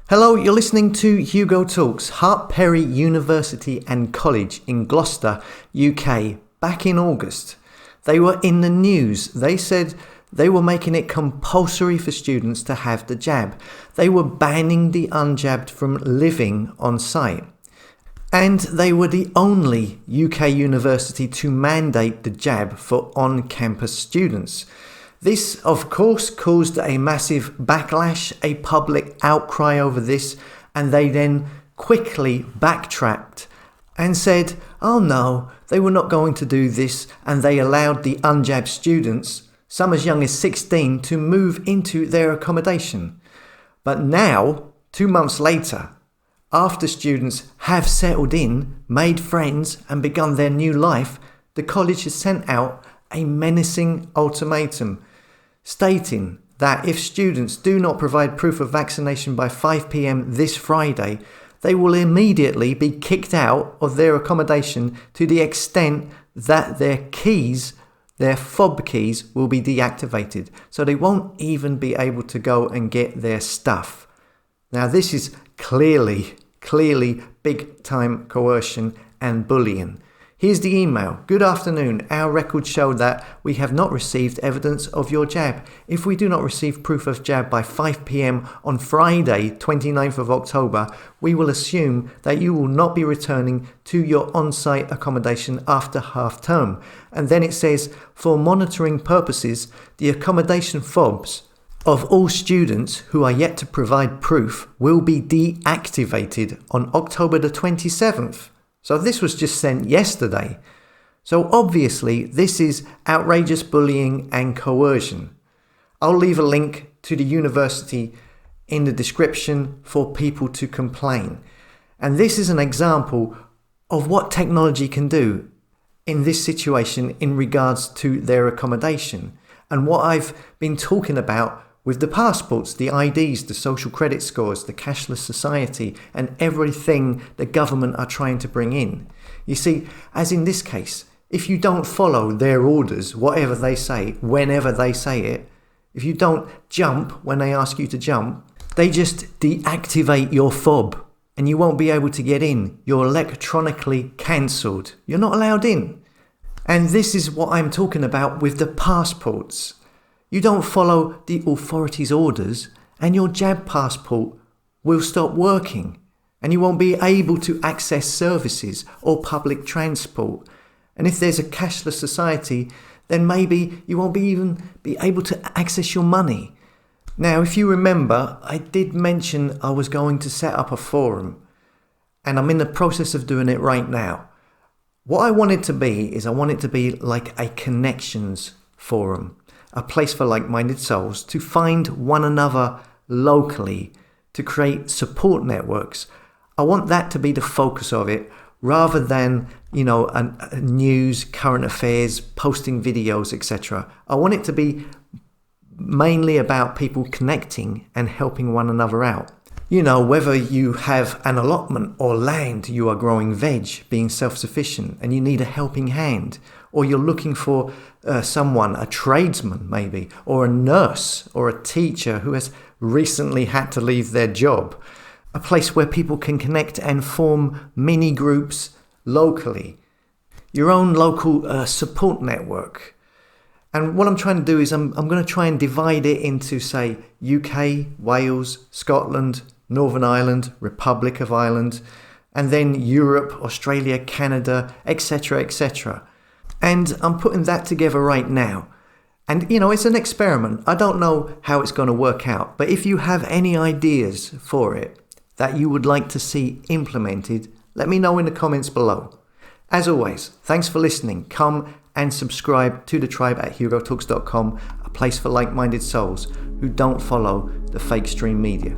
Hello, you're listening to Hugo Talks, Hart Perry University and College in Gloucester, UK, back in August. They were in the news. They said they were making it compulsory for students to have the jab. They were banning the UnJabbed from living on site. And they were the only UK university to mandate the jab for on-campus students. This, of course, caused a massive backlash, a public outcry over this, and they then quickly backtracked and said, oh no, they were not going to do this, and they allowed the UnJabbed students, some as young as 16, to move into their accommodation. But now, 2 months later, after students have settled in, made friends, and begun their new life, the college has sent out a menacing ultimatum, stating that if students do not provide proof of vaccination by 5 p.m. this Friday, they will immediately be kicked out of their accommodation to the extent that their keys, their fob keys, will be deactivated. So they won't even be able to go and get their stuff. Now this is clearly big time coercion and bullying. Here's the email. Good afternoon. Our records show that we have not received evidence of your jab. If we do not receive proof of jab by 5 p.m. on Friday, 29th of October, we will assume that you will not be returning to your on-site accommodation after half term. And then it says, for monitoring purposes, the accommodation fobs of all students who are yet to provide proof will be deactivated on October the 27th. So this was just sent yesterday. So obviously this is outrageous bullying and coercion. I'll leave a link to the university in the description for people to complain. And this is an example of what technology can do in this situation in regards to their accommodation. And what I've been talking about with the passports, the IDs, the social credit scores, the cashless society, and everything the government are trying to bring in. You see, as in this case, if you don't follow their orders, whatever they say, whenever they say it, if you don't jump when they ask you to jump, they just deactivate your fob and you won't be able to get in. You're electronically cancelled. You're not allowed in. And this is what I'm talking about with the passports. You don't follow the authorities' orders and your jab passport will stop working and you won't be able to access services or public transport. And if there's a cashless society, then maybe you won't even be able to access your money. Now, if you remember, I did mention I was going to set up a forum and I'm in the process of doing it right now. What I want it to be is I want it to be like a connections forum. A place for like-minded souls to find one another locally, to create support networks. I want that to be the focus of it rather than, a news, current affairs, posting videos, etc. I want it to be mainly about people connecting and helping one another out. Whether you have an allotment or land, you are growing veg, being self-sufficient, and you need a helping hand, or you're looking for someone, a tradesman maybe, or a nurse or a teacher who has recently had to leave their job. A place where people can connect and form mini groups locally. Your own local support network. And what I'm trying to do is I'm going to try and divide it into, say, UK, Wales, Scotland, Northern Ireland, Republic of Ireland, and then Europe, Australia, Canada, etc., etc. And I'm putting that together right now. And, it's an experiment. I don't know how it's going to work out. But if you have any ideas for it that you would like to see implemented, let me know in the comments below. As always, thanks for listening. Come and subscribe to the tribe at hugotalks.com, a place for like-minded souls who don't follow the fake stream media.